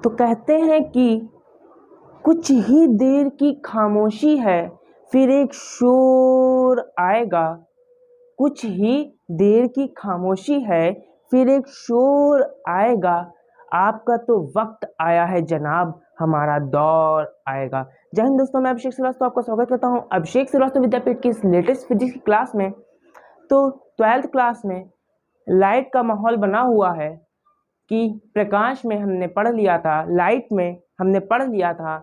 तो कहते हैं कि कुछ ही देर की खामोशी है, फिर एक शोर आएगा। कुछ ही देर की खामोशी है, फिर एक शोर आएगा। आपका तो वक्त आया है जनाब, हमारा दौर आएगा। जय हिंद दोस्तों, मैं अभिषेक श्रीवास्तव आपका स्वागत करता हूं अभिषेक श्रीवास्तव विद्यापीठ की इस लेटेस्ट फिजिक्स की क्लास में। तो 12th क्लास में लाइट का माहौल बना हुआ है कि प्रकाश में हमने पढ़ लिया था, लाइट में हमने पढ़ लिया था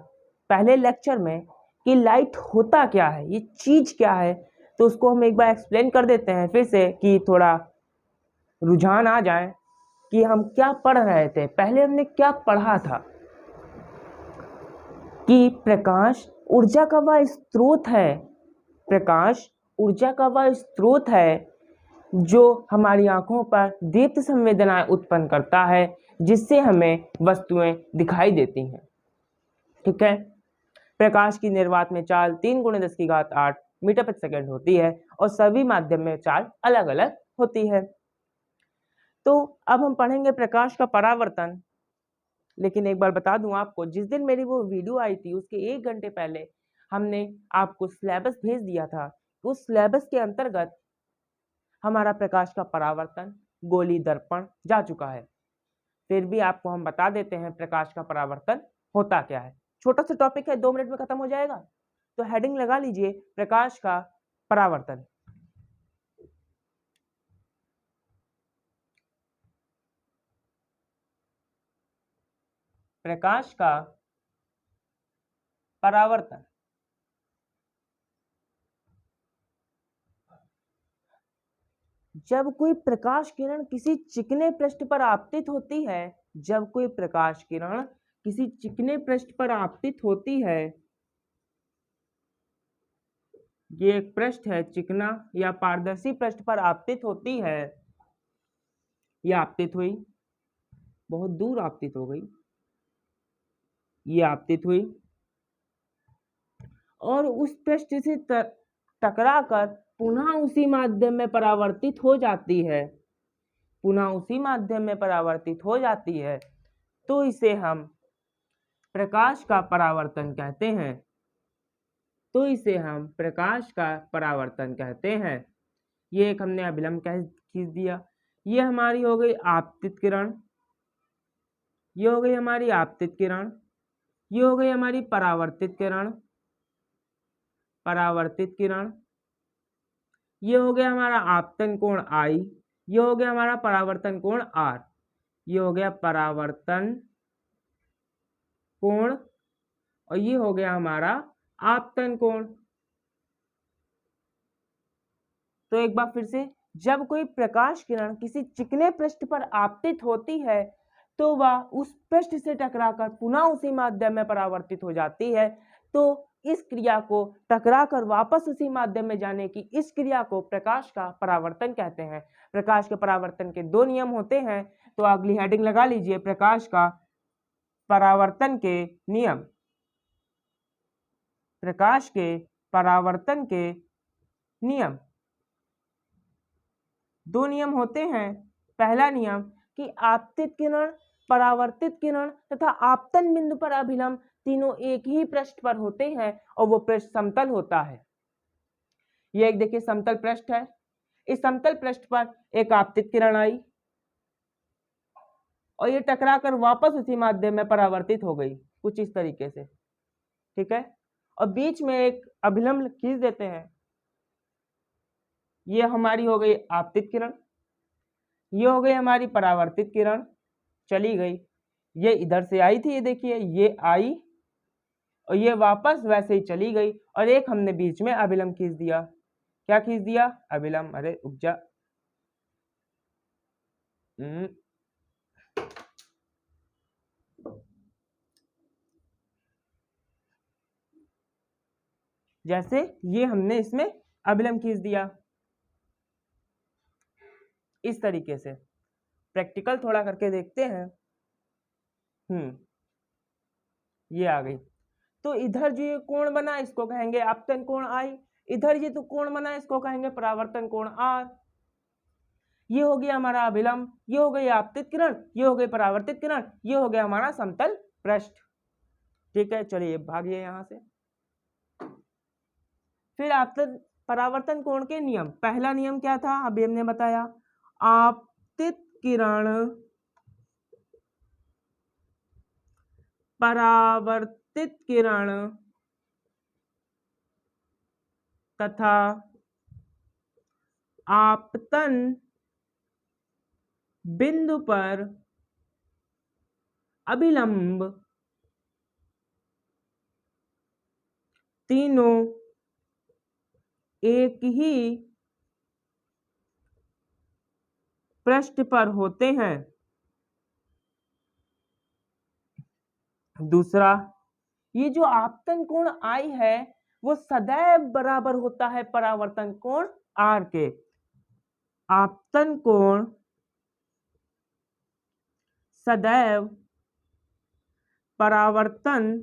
पहले लेक्चर में कि लाइट होता क्या है, ये चीज़ क्या है। तो उसको हम एक बार एक्सप्लेन कर देते हैं फिर से कि थोड़ा रुझान आ जाए कि हम क्या पढ़ रहे थे। पहले हमने क्या पढ़ा था कि प्रकाश ऊर्जा का वह स्रोत है, प्रकाश ऊर्जा का वह स्रोत है जो हमारी आंखों पर दीप्त संवेदनाएं उत्पन्न करता है, जिससे हमें वस्तुएं दिखाई देती हैं। ठीक है। प्रकाश की निर्वात में चाल 3 × 10⁸ मीटर प्रति सेकंड होती है और सभी माध्यम में चाल अलग अलग होती है। तो अब हम पढ़ेंगे प्रकाश का परावर्तन। लेकिन एक बार बता दूं आपको, जिस दिन मेरी वो वीडियो आई थी उसके 1 घंटे पहले हमने आपको सिलेबस भेज दिया था। उस सिलेबस के अंतर्गत हमारा प्रकाश का परावर्तन, गोली दर्पण जा चुका है। फिर भी आपको हम बता देते हैं प्रकाश का परावर्तन होता क्या है। छोटा सा टॉपिक है, 2 मिनट में खत्म हो जाएगा। तो हेडिंग लगा लीजिए, प्रकाश का परावर्तन। प्रकाश का परावर्तन। जब कोई प्रकाश किरण किसी चिकने पृष्ठ पर आपतित होती है, जब कोई प्रकाश किरण किसी चिकने पृष्ठ पर आपतित होती है, ये एक पृष्ठ है, चिकना या पारदर्शी पृष्ठ पर आपतित होती है। ये आपतित हुई, बहुत दूर आपतित हो गई, ये आपतित हुई और उस पृष्ठ से टकराकर पुनः उसी माध्यम में परावर्तित हो जाती है, पुनः उसी माध्यम में परावर्तित हो जाती है। तो इसे हम प्रकाश का परावर्तन कहते हैं। तो इसे हम प्रकाश का परावर्तन कहते हैं। ये एक हमने अभिलंब खींच दिया। ये हमारी हो गई आपतित किरण, ये हो गई हमारी आपतित किरण, ये हो गई हमारी परावर्तित किरण, परावर्तित किरण, ये हो गया हमारा आपतन कोण I, ये हो गया हमारा परावर्तन कोण R, ये हो गया परावर्तन कोण और ये हो गया हमारा आपतन कोण। तो एक बार फिर से, जब कोई प्रकाश किरण किसी चिकने पृष्ठ पर आपतित होती है तो वह उस पृष्ठ से टकराकर पुनः उसी माध्यम में परावर्तित हो जाती है। तो इस क्रिया को, टकराकर वापस उसी माध्यम में जाने की इस क्रिया को प्रकाश का परावर्तन कहते हैं। प्रकाश के परावर्तन के 2 नियम होते हैं। तो अगली हेडिंग लगा लीजिए, प्रकाश का परावर्तन के नियम। प्रकाश के परावर्तन के नियम, 2 नियम होते हैं। पहला नियम कि आपतित किरण, परावर्तित किरण तथा आपतन बिंदु पर अभिलंब तीनों एक ही पृष्ठ पर होते हैं और वो पृष्ठ समतल होता है। ये एक देखिए समतल पृष्ठ है, इस समतल पृष्ठ पर एक आपतित किरण आई और ये टकराकर वापस उसी माध्यम में परावर्तित हो गई, कुछ इस तरीके से। ठीक है। और बीच में एक अभिलंब खींच देते हैं, ये हमारी हो गई आपतित किरण, ये हो गई हमारी परावर्तित किरण, चली गई। ये इधर से आई थी, ये देखिए ये आई और ये वापस वैसे ही चली गई और एक हमने बीच में अभिलंब खींच दिया। क्या खींच दिया? अभिलंब। अरे रुक जा, जैसे ये हमने इसमें अभिलंब खींच दिया इस तरीके से। प्रैक्टिकल थोड़ा करके देखते हैं। ये आ गई। तो इधर जो ये कोण बना इसको कहेंगे आपतन कोण I, इधर ये तो कोण बना इसको कहेंगे परावर्तन कोण R। ये हो गया हमारा अभिलंब, ये हो गई आपतित किरण, ये हो गई परावर्तित किरण, ये हो गया हमारा समतल पृष्ठ। ठीक है, चलिए भागिए यहां से। फिर आपतन परावर्तन कोण के नियम, पहला नियम क्या था अभी हमने बताया, आपतित किरण परावर्तित किरण तथा आपतन बिंदु पर अभिलंब तीनों एक ही पृष्ठ पर होते हैं। दूसरा, ये जो आपतन कोण आई है वो सदैव बराबर होता है परावर्तन कोण आर के। आपतन कोण सदैव परावर्तन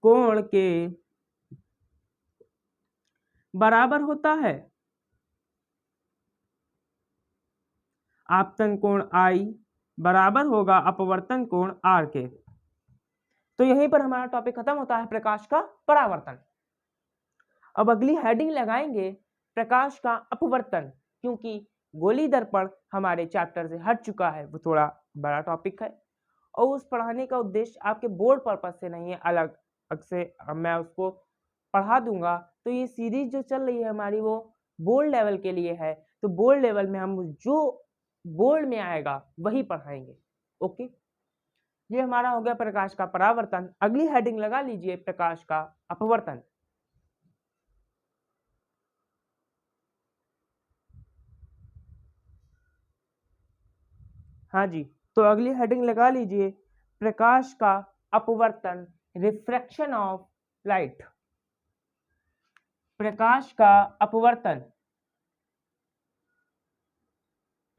कोण के बराबर होता है। आपतन कोण आई बराबर होगा अपवर्तन कोण आर के। तो यहीं पर हमारा टॉपिक खत्म होता है प्रकाश का परावर्तन। अब अगली हेडिंग लगाएंगे प्रकाश का अपवर्तन, क्योंकि गोली दर्पण हमारे चैप्टर से हट चुका है, वो थोड़ा बड़ा टॉपिक है और उस पढ़ाने का उद्देश्य आपके बोर्ड पर्पज से नहीं है, अलग से मैं उसको पढ़ा दूंगा। तो ये सीरीज जो चल रही है हमारी वो बोर्ड लेवल के लिए है, तो बोर्ड लेवल में हम जो बोर्ड में आएगा वही पढ़ाएंगे। ओके, ये हमारा हो गया प्रकाश का परावर्तन। अगली हेडिंग लगा लीजिए प्रकाश का अपवर्तन। हाँ जी, तो अगली हेडिंग लगा लीजिए प्रकाश का अपवर्तन, रिफ्रैक्शन ऑफ लाइट। प्रकाश का अपवर्तन,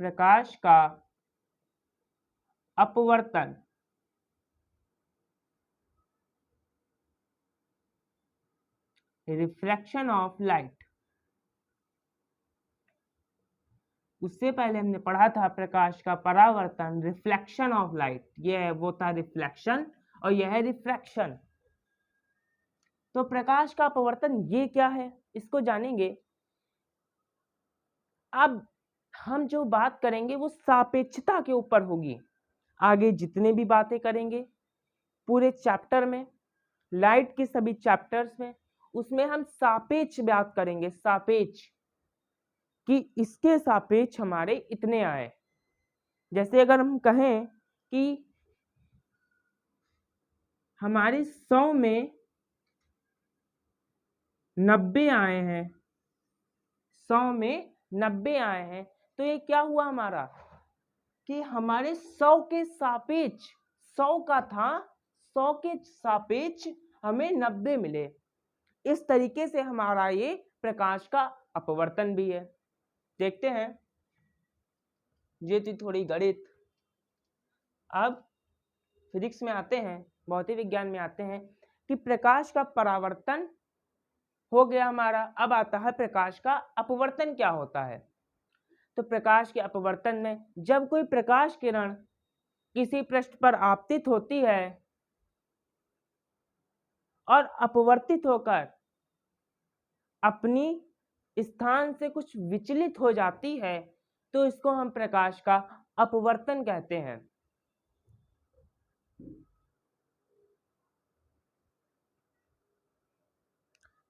प्रकाश का अपवर्तन रिफ्रैक्शन ऑफ लाइट। उससे पहले हमने पढ़ा था प्रकाश का परावर्तन, रिफ्लेक्शन ऑफ लाइट। ये वो था रिफ्लेक्शन और यह है रिफ्रैक्शन। तो प्रकाश का अपवर्तन ये क्या है इसको जानेंगे। अब हम जो बात करेंगे वो सापेक्षता के ऊपर होगी। आगे जितने भी बातें करेंगे पूरे चैप्टर में, लाइट के सभी चैप्टर्स में, उसमें हम सापेक्ष बात करेंगे, सापेक्ष कि इसके सापेक्ष हमारे इतने आए। जैसे अगर हम कहें कि हमारे 100 में 90 आए हैं, 100 में 90 आए हैं, तो ये क्या हुआ हमारा कि हमारे 100 के सापेक्ष, 100 का था, 100 के सापेक्ष हमें 90 मिले। इस तरीके से हमारा ये प्रकाश का अपवर्तन भी है। देखते हैं, ये थी थोड़ी गणित। अब फिजिक्स में आते हैं, भौतिक विज्ञान में आते हैं कि प्रकाश का परावर्तन हो गया हमारा। अब आता है प्रकाश का अपवर्तन क्या होता है। तो प्रकाश के अपवर्तन में जब कोई प्रकाश किरण किसी पृष्ठ पर आपतित होती है और अपवर्तित होकर अपनी स्थान से कुछ विचलित हो जाती है, तो इसको हम प्रकाश का अपवर्तन कहते हैं।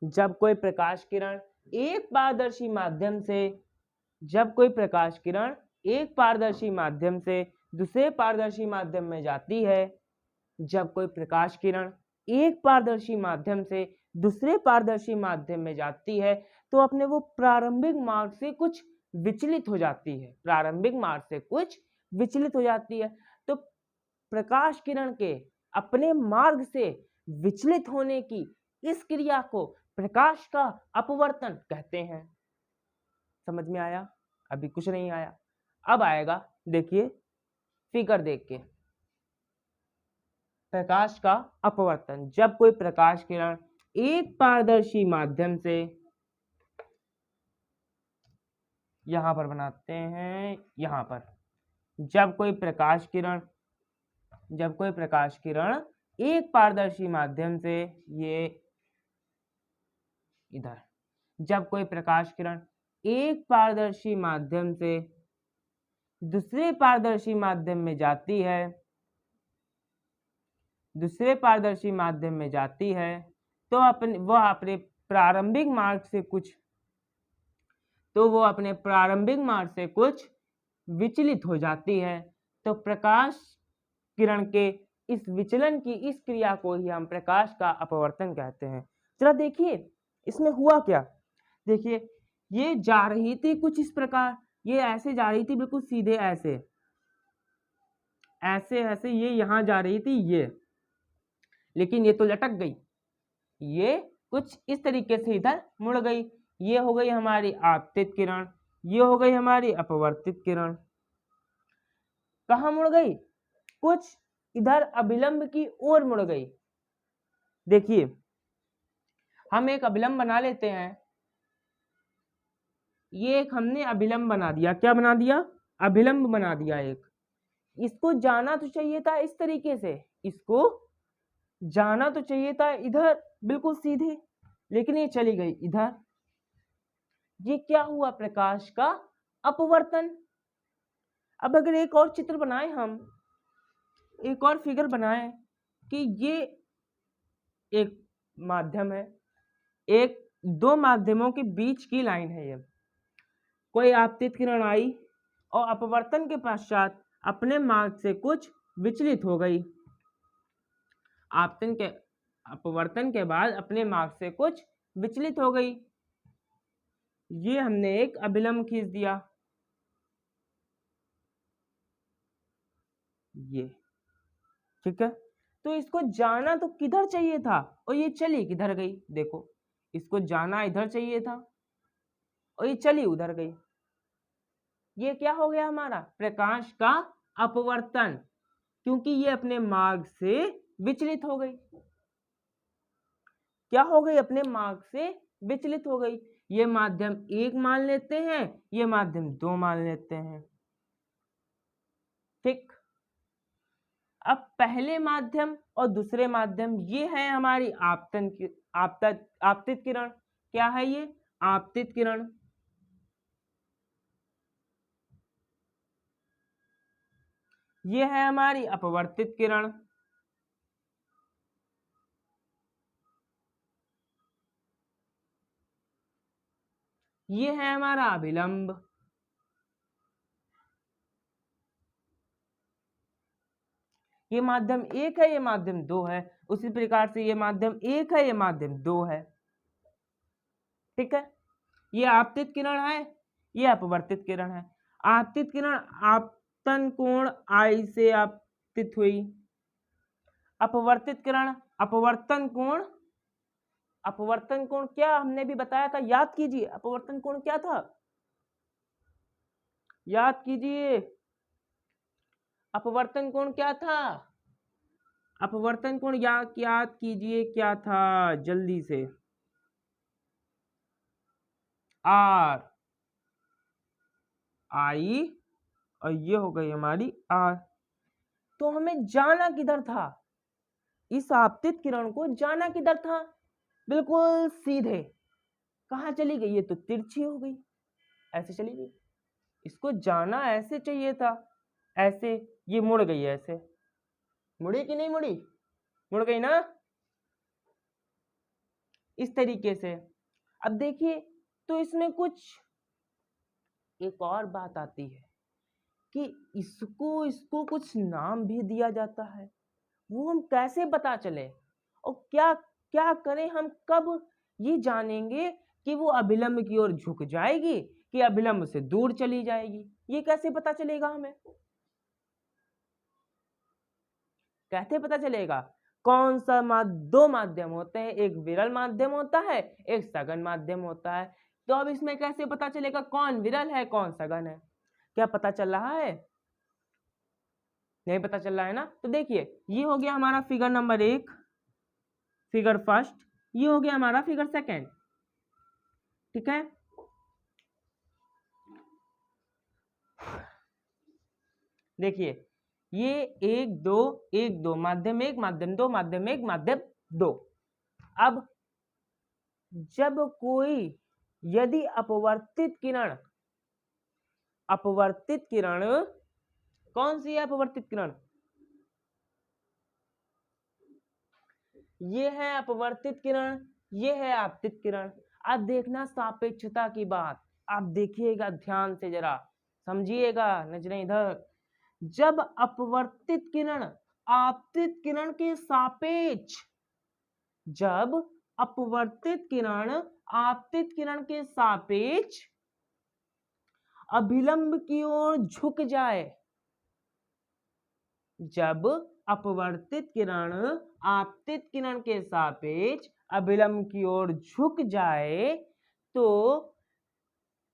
जब कोई प्रकाश किरण एक पारदर्शी माध्यम से, जब कोई प्रकाश किरण एक पारदर्शी माध्यम से दूसरे पारदर्शी माध्यम में जाती है, जब कोई प्रकाश किरण एक पारदर्शी माध्यम से दूसरे पारदर्शी माध्यम में जाती है, तो अपने वो प्रारंभिक मार्ग से कुछ विचलित हो जाती है, प्रारंभिक मार्ग से कुछ विचलित हो जाती है। तो प्रकाश किरण के अपने मार्ग से विचलित होने की इस क्रिया को प्रकाश का अपवर्तन कहते हैं। समझ में आया? अभी कुछ नहीं आया, अब आएगा। देखिए फिगर देख के, प्रकाश का अपवर्तन, जब कोई प्रकाश किरण एक पारदर्शी माध्यम से, यहां पर बनाते हैं, यहां पर जब कोई प्रकाश किरण एक पारदर्शी माध्यम से, ये इधर, जब कोई प्रकाश किरण एक पारदर्शी माध्यम से दूसरे पारदर्शी माध्यम में जाती है, तो वह अपने प्रारंभिक मार्ग से कुछ विचलित हो जाती है। तो प्रकाश किरण के इस विचलन की इस क्रिया को ही हम प्रकाश का अपवर्तन कहते हैं। जरा देखिए इसमें हुआ क्या। देखिए ये जा रही थी कुछ इस प्रकार, ये ऐसे जा रही थी, बिल्कुल सीधे ऐसे ये यहां जा रही थी ये, लेकिन ये तो लटक गई, ये कुछ इस तरीके से इधर मुड़ गई। ये हो गई हमारी आपतित किरण, ये हो गई हमारी अपवर्तित किरण। कहाँ मुड़ गई? कुछ इधर अभिलंब की ओर मुड़ गई। देखिए हम एक अभिलंब बना लेते हैं, ये एक हमने अभिलंब बना दिया। क्या बना दिया? अभिलंब बना दिया एक। इसको जाना तो चाहिए था इस तरीके से, इसको जाना तो चाहिए था इधर बिल्कुल सीधे, लेकिन ये चली गई इधर। ये क्या हुआ? प्रकाश का अपवर्तन। अब अगर एक और चित्र बनाए, हम एक और फिगर बनाए कि ये एक माध्यम है, एक दो माध्यमों के बीच की लाइन है, ये कोई आपतित किरण आई और अपवर्तन के पश्चात अपने मार्ग से कुछ विचलित हो गई। अपवर्तन के बाद अपने मार्ग से कुछ विचलित हो गई। ये हमने एक अभिलंब खींच दिया, ये ठीक है। तो इसको जाना तो किधर चाहिए था और ये चली किधर गई? देखो इसको जाना इधर चाहिए था और ये चली उधर गई। ये क्या हो गया हमारा? प्रकाश का अपवर्तन, क्योंकि ये अपने मार्ग से विचलित हो गई। क्या हो गई? अपने मार्ग से विचलित हो गई। ये माध्यम एक मान लेते हैं, ये माध्यम दो मान लेते हैं, ठीक। अब पहले माध्यम और दूसरे माध्यम, ये है हमारी आपतित किरण। क्या है ये? आपतित किरण। ये है हमारी अपवर्तित किरण। ये है हमारा अभिलंब। ये माध्यम एक है, ये माध्यम दो है। उसी प्रकार से ये माध्यम एक है, ये माध्यम दो है, ठीक है। ये आपतित किरण है, ये अपवर्तित किरण है। आपतित किरण आपतन कोण I से आपतित हुई। अपवर्तित किरण अपवर्तन कोण क्या हमने भी बताया था, याद कीजिए। अपवर्तन कोण क्या था? याद कीजिए, अपवर्तन कोण क्या था? अपवर्तन कोण याद कीजिए क्या था जल्दी से। R I और ये हो गई हमारी R। तो हमें जाना किधर था? इस आपतित किरण को जाना किधर था? बिल्कुल सीधे। कहाँ चली गई? ये तो तिरछी हो गई, ऐसे चली गई। इसको जाना ऐसे चाहिए था, ऐसे। ये मुड़ गई, ऐसे मुड़ी कि नहीं मुड़ी? मुड़ गई ना, इस तरीके से। अब देखिए तो इसमें कुछ एक और बात आती है कि इसको कुछ नाम भी दिया जाता है। वो हम कैसे पता चले और क्या क्या करें? हम कब ये जानेंगे कि वो अभिलंब की ओर झुक जाएगी कि अभिलंब से दूर चली जाएगी? ये कैसे पता चलेगा हमें? कैसे पता चलेगा? कौन सा दो माध्यम होते हैं, एक विरल माध्यम होता है, एक सघन माध्यम होता है। तो अब इसमें कैसे पता चलेगा कौन विरल है कौन सघन है? क्या पता चल रहा है? नहीं पता चल रहा है ना। तो देखिए ये हो गया हमारा फिगर नंबर 1, फिगर फर्स्ट। ये हो गया हमारा फिगर सेकंड, ठीक है। देखिए ये 1 2 1 2 माध्यम 1 माध्यम 2 माध्यम 1 माध्यम 2। अब जब कोई यदि अपवर्तित किरण कौन सी है अपवर्तित किरण? ये है अपवर्तित किरण, ये है आपतित किरण। अब देखना सापेक्षता की बात, आप देखिएगा ध्यान से, जरा समझिएगा, नजरें इधर। जब अपवर्तित किरण आपतित किरण के सापेक्ष, जब अपवर्तित किरण आपतित किरण के सापेक्ष अभिलंब की ओर झुक जाए, जब अपवर्तित किरण आपतित किरण के सापेक्ष अभिलंब की ओर झुक जाए तो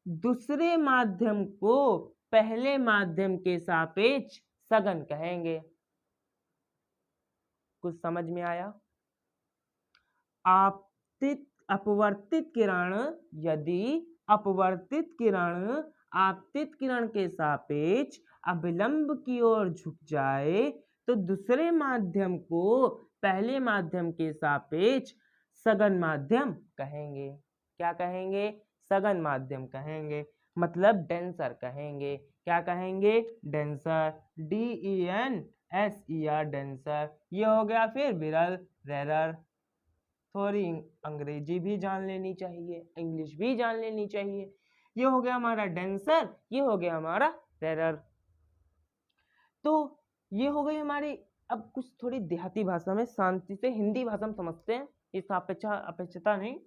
दूसरे माध्यम को पहले माध्यम के सापेक्ष सघन कहेंगे। कुछ समझ में आया? अपवर्तित किरण, यदि अपवर्तित किरण आपतित किरण के सापेक्ष अभिलंब की ओर झुक जाए तो दूसरे माध्यम को पहले माध्यम के सापेक्ष सघन माध्यम कहेंगे। क्या कहेंगे? सघन माध्यम कहेंगे, मतलब डेंसर कहेंगे। क्या कहेंगे? Denser, DENSER, denser. ये हो गया फिर विरल, रेरर। थोड़ी अंग्रेजी भी जान लेनी चाहिए, इंग्लिश भी जान लेनी चाहिए। ये हो गया हमारा डेंसर, ये हो गया हमारा रेरर। तो ये हो गई हमारी। अब कुछ थोड़ी देहाती भाषा में शांति से हिंदी भाषा में समझते हैं, इस अपेक्षता नहीं,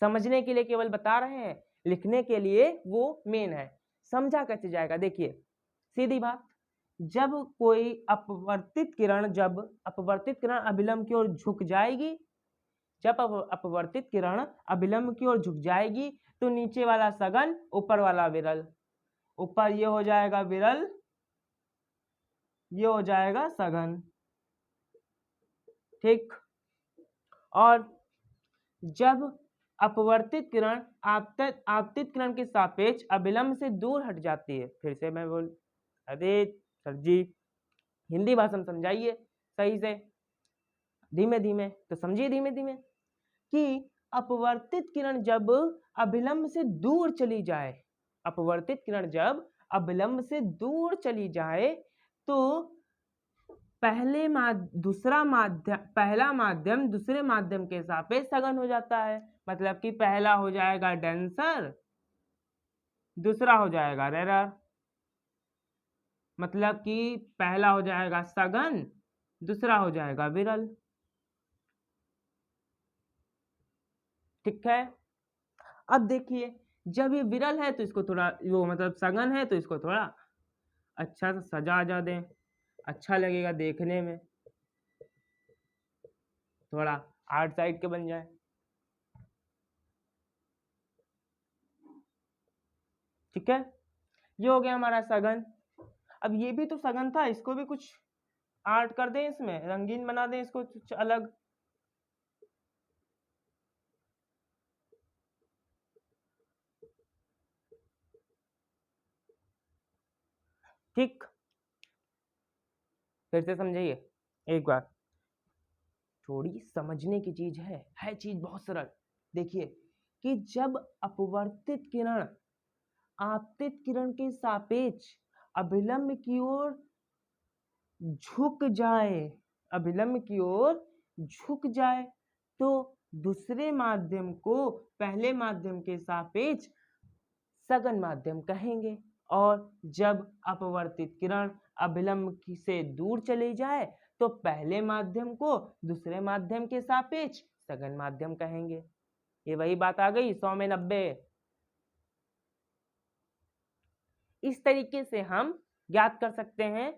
समझने के लिए केवल बता रहे हैं, लिखने के लिए वो मेन है। समझा कैसे जाएगा? देखिए सीधी बात, जब कोई अपवर्तित किरण अभिलंब की ओर झुक जाएगी, जब अपवर्तित किरण अभिलंब की ओर झुक जाएगी तो नीचे वाला सघन, ऊपर वाला विरल। ऊपर ये हो जाएगा विरल, ये हो जाएगा सघन, ठीक। और जब अपवर्तित किरण आपतित किरण के सापेक्ष अभिलंब से दूर हट जाती है, फिर से मैं बोल, अरे सर जी हिंदी भाषा में समझाइए सही से, धीमे धीमे, तो समझिए धीमे धीमे कि अपवर्तित किरण जब अभिलंब से दूर चली जाए, अपवर्तित किरण जब अभिलंब से दूर चली जाए तो पहला माध्यम दूसरे माध्यम के सापेक्ष सघन हो जाता है। मतलब कि पहला हो जाएगा डेंसर, दूसरा हो जाएगा रेरर। मतलब कि पहला हो जाएगा सघन, दूसरा हो जाएगा विरल, ठीक है। अब देखिए जब ये विरल है तो इसको थोड़ा, वो मतलब सघन है तो इसको थोड़ा अच्छा से सजा दें, अच्छा लगेगा देखने में, थोड़ा आर्ट साइड के बन जाए, ठीक है। ये हो गया हमारा सघन। अब ये भी तो सघन था, इसको भी कुछ आर्ट कर दें, इसमें रंगीन बना दें इसको कुछ अलग, ठीक। फिर से समझिए एक बार, थोड़ी समझने की चीज है चीज बहुत सरल। देखिए कि जब अपवर्तित किरण आपतित किरण के सापेक्ष अभिलंब की ओर झुक जाए, अभिलंब की ओर झुक जाए तो दूसरे माध्यम को पहले माध्यम के सापेक्ष सघन माध्यम कहेंगे। और जब अपवर्तित किरण अभिलंब से दूर चली जाए तो पहले माध्यम को दूसरे माध्यम के सापेक्ष सघन माध्यम कहेंगे। ये वही बात आ गई 100 में 90। इस तरीके से हम ज्ञात कर सकते हैं।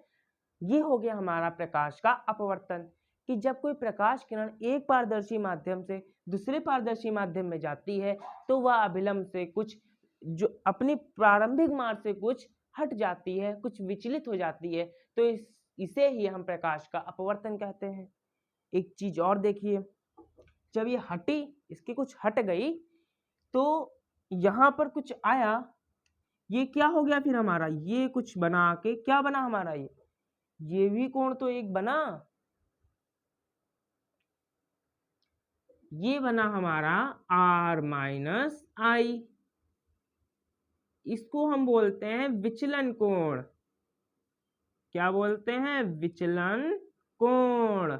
ये हो गया हमारा प्रकाश का अपवर्तन, कि जब कोई प्रकाश किरण एक पारदर्शी माध्यम से दूसरे पारदर्शी माध्यम में जाती है तो वह अभिलंब से कुछ, जो अपनी प्रारंभिक मार्ग से कुछ हट जाती है, कुछ विचलित हो जाती है, तो इसे ही हम प्रकाश का अपवर्तन कहते हैं। एक चीज और देखिए, जब ये हटी, इसकी कुछ हट गई तो यहाँ पर कुछ आया, ये क्या हो गया फिर हमारा, ये कुछ बना के क्या बना हमारा, ये भी कोण तो एक बना, ये बना हमारा r माइनस आई, इसको हम बोलते हैं विचलन कोण। क्या बोलते हैं, विचलन कोण।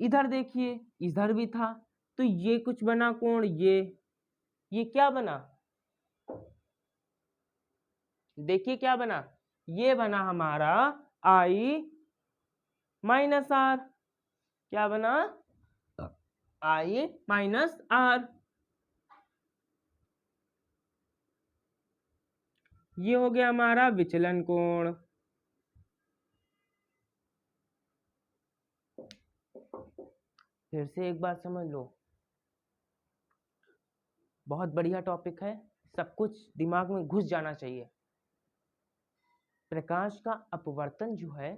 इधर देखिए, इधर भी था, तो ये कुछ बना कोण, ये क्या बना, देखिए क्या बना, ये बना हमारा आई माइनस आर। क्या बना, आई माइनस आर। ये हो गया हमारा विचलन कोण। फिर से एक बार समझ लो, बहुत बढ़िया टॉपिक है, सब कुछ दिमाग में घुस जाना चाहिए। प्रकाश का अपवर्तन जो है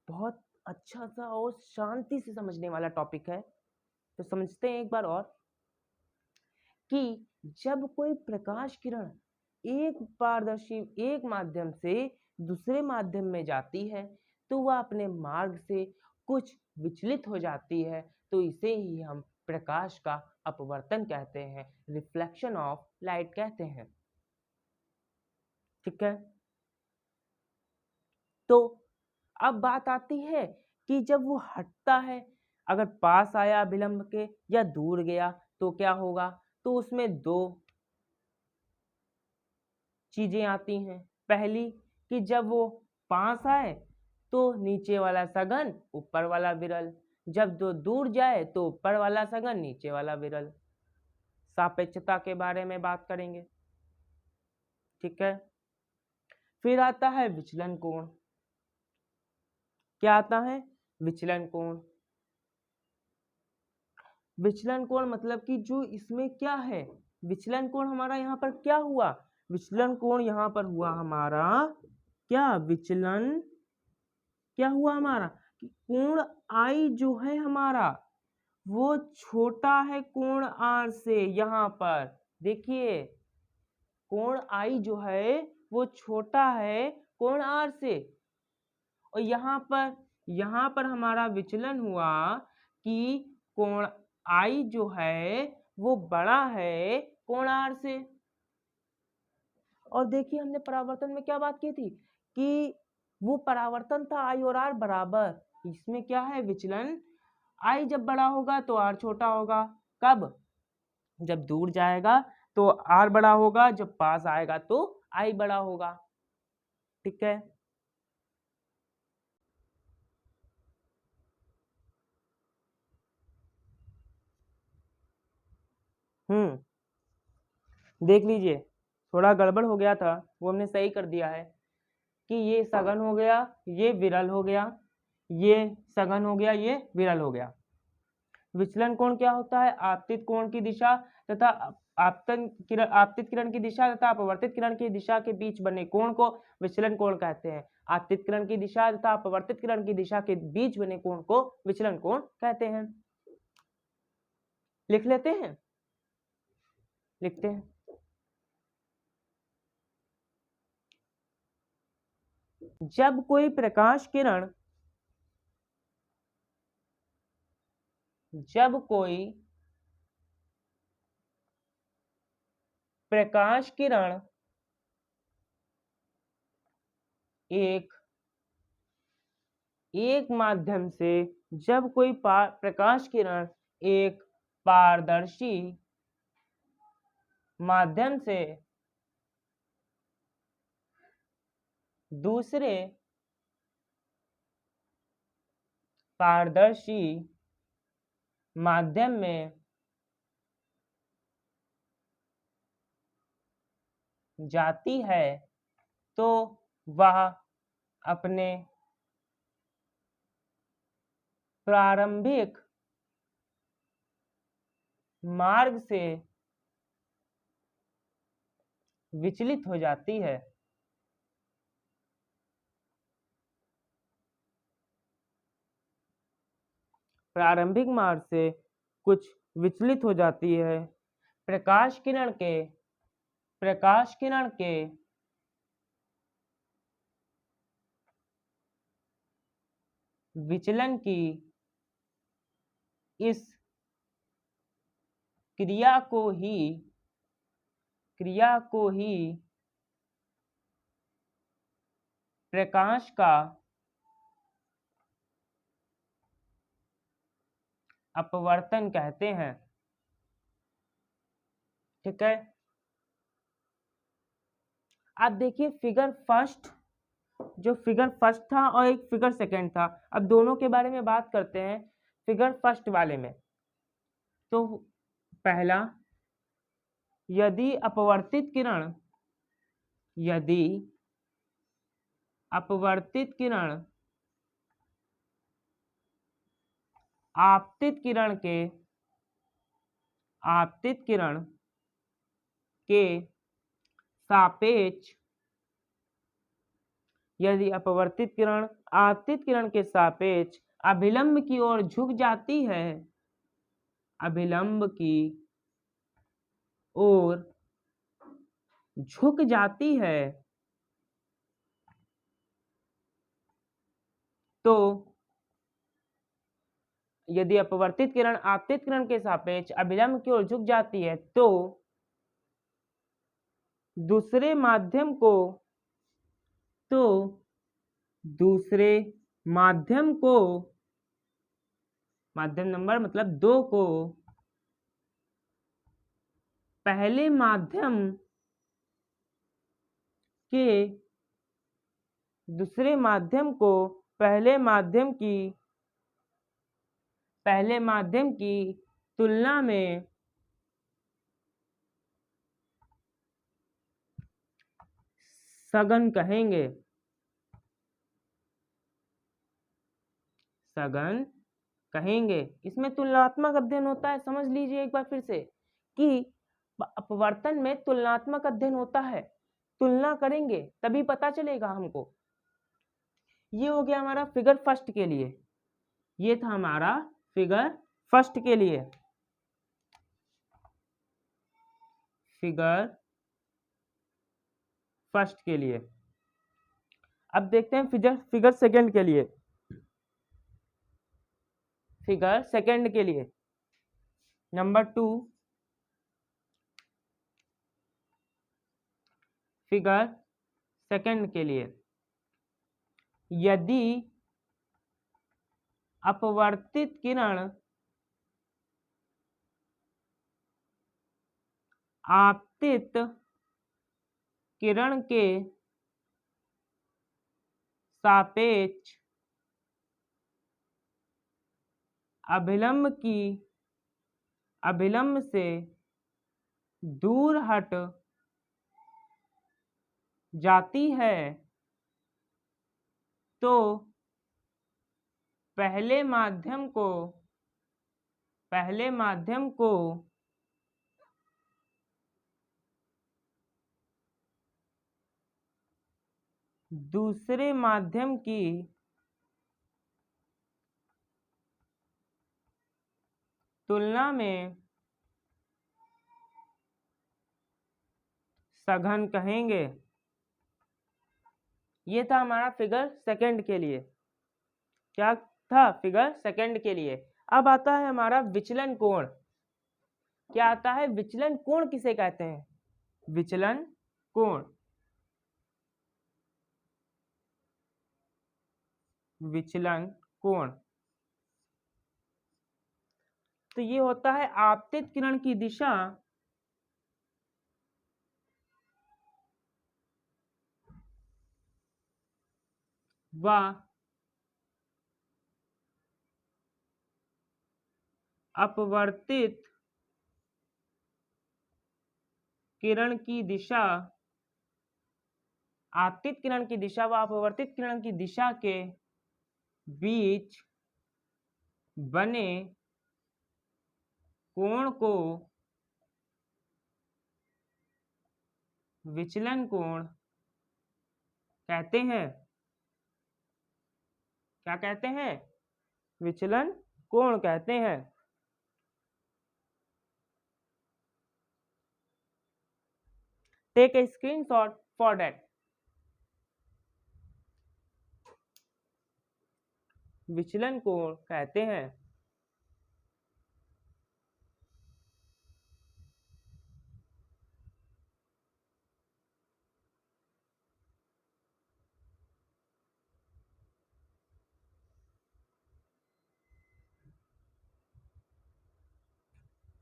बहुत अच्छा सा और शांति से समझने वाला टॉपिक है। तो समझते हैं एक बार और कि जब कोई प्रकाश किरण एक पारदर्शी एक माध्यम से दूसरे माध्यम में जाती है तो वह अपने मार्ग से कुछ विचलित हो जाती है, तो इसे ही हम प्रकाश का अपवर्तन कहते हैं, रिफ्लेक्शन ऑफ लाइट कहते हैं। ठीक है, तो अब बात आती है कि जब वो हटता है, अगर पास आया विलंब के या दूर गया तो क्या होगा, तो उसमें दो चीजें आती हैं। पहली कि जब वो पास आए तो नीचे वाला सघन ऊपर वाला विरल, जब दो दूर जाए तो ऊपर वाला सघन नीचे वाला विरल। सापेक्षता के बारे में बात करेंगे। ठीक है, फिर आता है विचलन कोण। क्या आता है, विचलन कोण। विचलन कोण मतलब कि जो इसमें क्या है, विचलन कोण हमारा यहाँ पर क्या हुआ, विचलन कोण यहाँ पर हुआ हमारा क्या, विचलन क्या हुआ हमारा कि कोण आई जो है हमारा वो छोटा है कोण आर से। यहाँ पर देखिए, कोण आई जो है वो छोटा है कोण आर से, और यहाँ पर हमारा विचलन हुआ कि कोण आई जो है वो बड़ा है कोण आर से। और देखिए हमने परावर्तन में क्या बात की थी कि वो परावर्तन था आई और आर बराबर। इसमें क्या है, विचलन आई जब बड़ा होगा तो आर छोटा होगा। कब, जब दूर जाएगा तो आर बड़ा होगा, जब पास आएगा तो आई बड़ा होगा। ठीक है, देख लीजिए, थोड़ा गड़बड़ हो गया था, वो हमने सही कर दिया है कि ये सघन हो गया, ये विरल हो गया, ये सघन हो गया, ये विरल हो गया। विचलन कोण क्या होता है, आपतित कोण की दिशा तथा आपतित किरण की दिशा तथा अपवर्तित किरण की दिशा के बीच बने कोण को विचलन कोण कहते हैं। आपतित किरण की दिशा तथा अपवर्तित किरण की दिशा के बीच बने कोण को विचलन कोण कहते हैं। लिख लेते हैं, लिखते हैं। जब कोई प्रकाश किरण जब कोई प्रकाश किरण एक माध्यम से, जब कोई प्रकाश किरण एक पारदर्शी माध्यम से दूसरे पारदर्शी माध्यम में जाती है तो वह अपने प्रारंभिक मार्ग से विचलित हो जाती है। प्रारंभिक मार्ग से कुछ विचलित हो जाती है। प्रकाश किरण के प्रकाश किरण के विचलन की इस क्रिया को ही प्रकाश का अपवर्तन कहते हैं। ठीक है, आप देखिए फिगर फर्स्ट, जो फिगर फर्स्ट था और एक फिगर सेकंड था, अब दोनों के बारे में बात करते हैं। फिगर फर्स्ट वाले में तो पहला, यदि अपवर्तित किरण आपतित किरण के सापेक्ष, यदि अपवर्तित किरण आपतित किरण के सापेक्ष अभिलंब की ओर झुक जाती है, अभिलंब की ओर झुक जाती है, तो यदि अपवर्तित किरण आपतित किरण के सापेक्ष अभिलंब की ओर झुक जाती है तो दूसरे माध्यम को माध्यम नंबर मतलब 2 को पहले माध्यम के दूसरे माध्यम को पहले माध्यम की तुलना में सघन कहेंगे। सघन कहेंगे। इसमें तुलनात्मक अध्ययन होता है, समझ लीजिए एक बार फिर से कि अपवर्तन में तुलनात्मक अध्ययन होता है, तुलना करेंगे तभी पता चलेगा हमको। ये हो गया हमारा फिगर फर्स्ट के लिए, ये था हमारा फिगर फर्स्ट के लिए। फिगर फर्स्ट के लिए अब देखते हैं फिगर सेकंड के लिए। फिगर सेकंड के लिए नंबर 2, फिगर सेकंड के लिए, यदि अपवर्तित किरण आपतित किरण के सापेक्ष अभिलंब से दूर हट जाती है तो पहले माध्यम को दूसरे माध्यम की तुलना में सघन कहेंगे। ये था हमारा फिगर सेकंड के लिए। क्या था? फिगर सेकंड के लिए। अब आता है हमारा विचलन कोण। क्या आता है? विचलन कोण किसे कहते हैं? विचलन कोण, विचलन कोण तो ये होता है आपतित किरण की दिशा व अपवर्तित किरण की दिशा, आपतित किरण की दिशा व अपवर्तित किरण की दिशा के बीच बने कोण को विचलन कोण कहते हैं। क्या कहते हैं? विचलन कोण कहते हैं। Take a screenshot for that. विचलन कोण कहते हैं।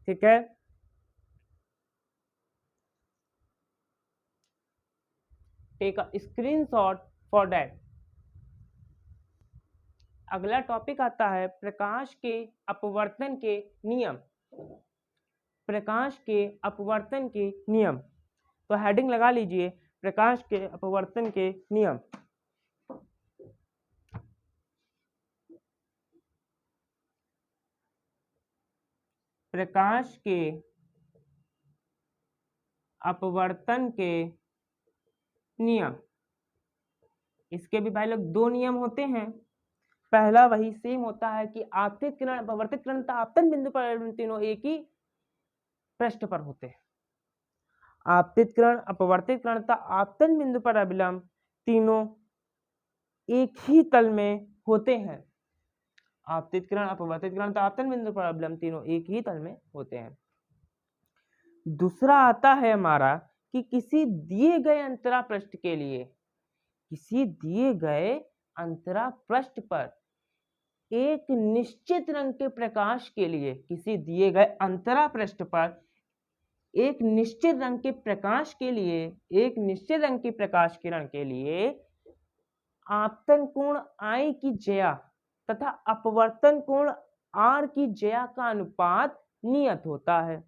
ठीक है, take a screenshot for that. अगला टॉपिक आता है प्रकाश के अपवर्तन के नियम। प्रकाश के अपवर्तन के नियम, तो हेडिंग लगा लीजिए प्रकाश के अपवर्तन के नियम। प्रकाश के अपवर्तन के नियम, इसके भी भाई लोग दो नियम होते हैं। पहला वही सेम होता है कि आपतित किरण अपवर्तित किरण तथा आपतन बिंदु पर तीनों एक ही पृष्ठ पर होते हैं। आपतित किरण अपवर्तित किरण तथा आपतन बिंदु पर अभिलंब तीनों एक ही तल में होते हैं। आपतित किरण अपवर्तित किरण तथा आपतन बिंदु पर अभिलंब तीनों एक ही तल में होते हैं। दूसरा आता है हमारा कि किसी दिए गए अंतरा पृष्ठ के लिए, किसी दिए गए अंतरा पृष्ठ पर एक निश्चित रंग के प्रकाश के लिए, किसी दिए गए अंतरा पृष्ठ पर एक निश्चित रंग के प्रकाश के लिए, एक निश्चित रंग की प्रकाश किरण के लिए आपतन कोण I की ज्या तथा अपवर्तन कोण R की ज्या का अनुपात नियत होता है।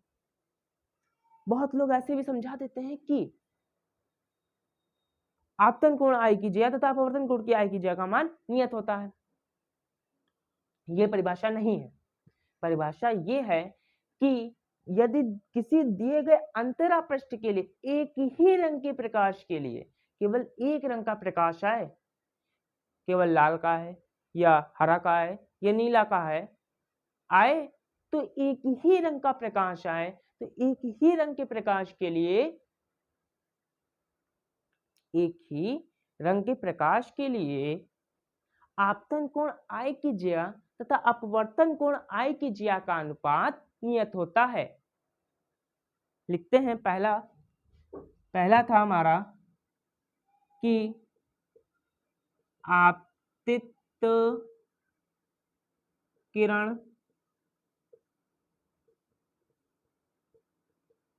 बहुत लोग ऐसे भी समझा देते हैं कि आपतन कोण I की ज्या तथा अपवर्तन कोण की I की ज्या का मान नियत होता है। यह परिभाषा नहीं है। परिभाषा ये है कि यदि किसी दिए गए अंतरा पृष्ठ के लिए एक ही रंग के प्रकाश के लिए केवल एक रंग का प्रकाश आए, केवल लाल का है या हरा का है या नीला का है आए, तो एक ही रंग का प्रकाश आए, तो एक ही रंग के प्रकाश के लिए, एक ही रंग के प्रकाश के लिए आपतन कोण I की ज्या तथा अपवर्तन कोण I की ज्या का अनुपात नियत होता है। लिखते हैं पहला था हमारा कि आपतित किरण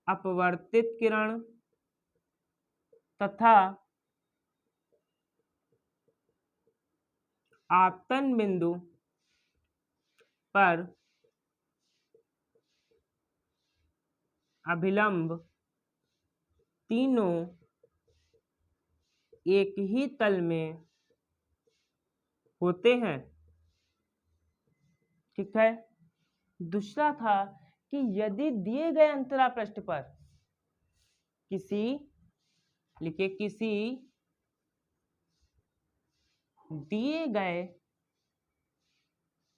अपवर्तित किरण तथा आपतन बिंदु पर अभिलंब तीनों एक ही तल में होते हैं। ठीक है। दूसरा था कि यदि दिए गए अंतरा पृष्ठ पर किसी, लिखिए किसी दिए गए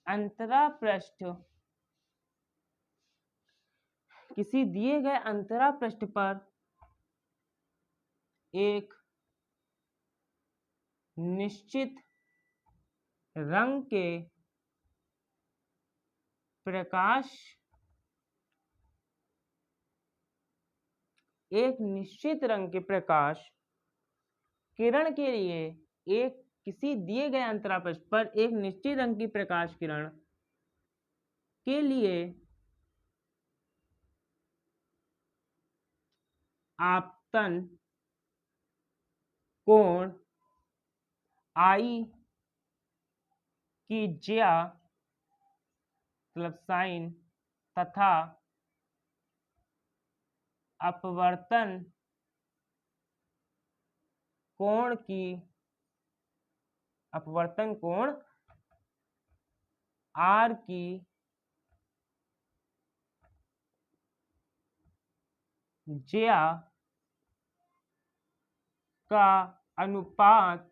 अंतरा पृष्ठ, किसी दिए गए अंतरा पृष्ठ पर एक निश्चित रंग के प्रकाश, एक निश्चित रंग के प्रकाश किरण के लिए, एक किसी दिए गए अंतरा पृष्ठ पर एक निश्चित रंग की प्रकाश किरण के लिए आपतन कोण I की ज्या मतलब साइन तथा अपवर्तन कोण की, अपवर्तन कोण R की ज्या का अनुपात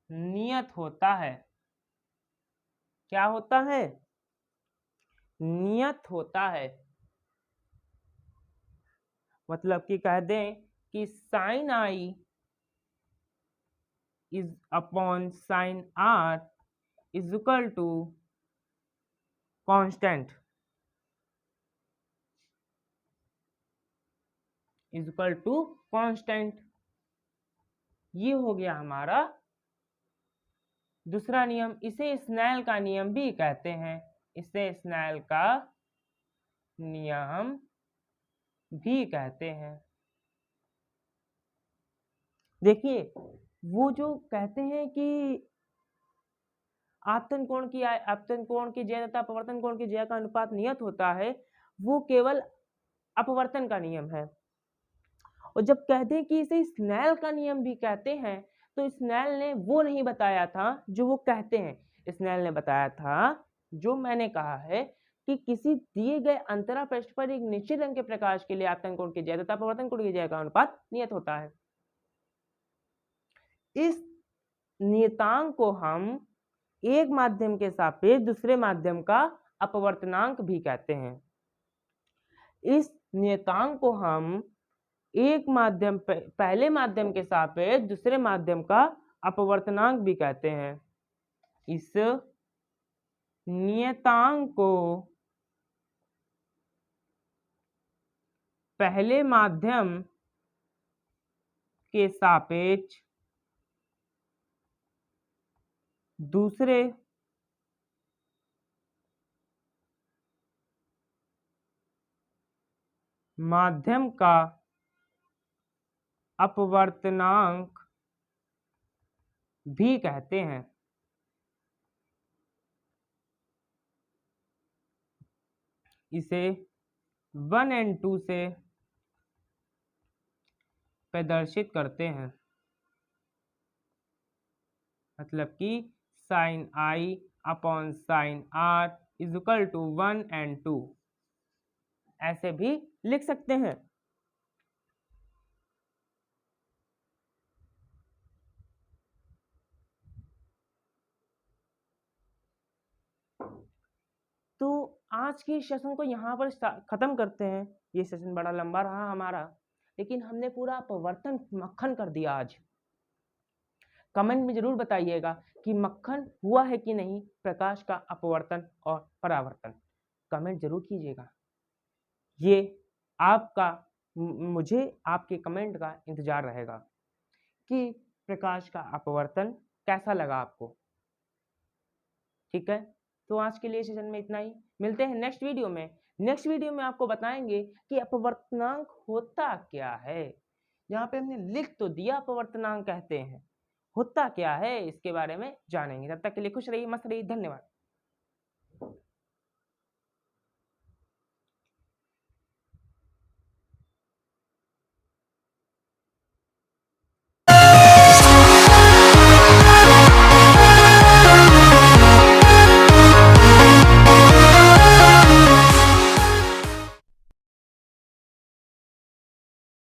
नियत होता है। क्या होता है? नियत होता है। मतलब कि कह दें कि sine i is upon sine r is equal to constant, is equal to constant. ये हो गया हमारा दूसरा नियम। इसे स्नेल का नियम भी कहते हैं, इसे स्नेल का नियम भी कहते हैं। देखिए वो जो कहते हैं कि आपतन कोण की ज्या तथा अपवर्तन कोण की ज्या का अनुपात नियत होता है, वो केवल अपवर्तन का नियम है। और जब कहते हैं कि इसे स्नेल का नियम भी कहते हैं, तो स्नेल ने वो नहीं बताया था जो वो कहते हैं। स्नेल ने बताया था जो मैंने कहा है कि किसी दिए गए अंतरा पृष्ठ पर एक निश्चित रंग के प्रकाश के लिए आपतन कोण की ज्या तथा अपवर्तन कोण की ज्या का अनुपात नियत होता है। इस नियतांक को हम एक माध्यम के सापेक्ष दूसरे माध्यम का अपवर्तनांक भी कहते हैं। इस नियतांक को हम एक माध्यम पहले माध्यम के सापेक्ष दूसरे माध्यम का अपवर्तनांक भी कहते हैं। इस नियतांक को पहले माध्यम के सापेक्ष दूसरे माध्यम का अपवर्तनांक भी कहते हैं। इसे 1 और 2 से प्रदर्शित करते हैं, मतलब कि sine i upon sine r is equal to 1 और 2, ऐसे भी लिख सकते हैं। तो आज के सेशन को यहाँ पर खत्म करते हैं। ये सेशन बड़ा लंबा रहा हमारा, लेकिन हमने पूरा अपवर्तन मक्खन कर दिया आज। कमेंट में जरूर बताइएगा कि मक्खन हुआ है कि नहीं प्रकाश का अपवर्तन और परावर्तन, कमेंट जरूर कीजिएगा। ये आपका मुझे आपके कमेंट का इंतजार रहेगा कि प्रकाश का अपवर्तन कैसा लगा आपको। ठीक है, तो आज के लिए सेशन में इतना ही। मिलते हैं नेक्स्ट वीडियो में। नेक्स्ट वीडियो में आपको बताएंगे कि अपवर्तनांक होता क्या है। यहाँ पे हमने लिख तो दिया अपवर्तनांक कहते हैं, होता क्या है इसके बारे में जानेंगे। तब तक के लिए खुश रहिए, मस्त रहिए, धन्यवाद।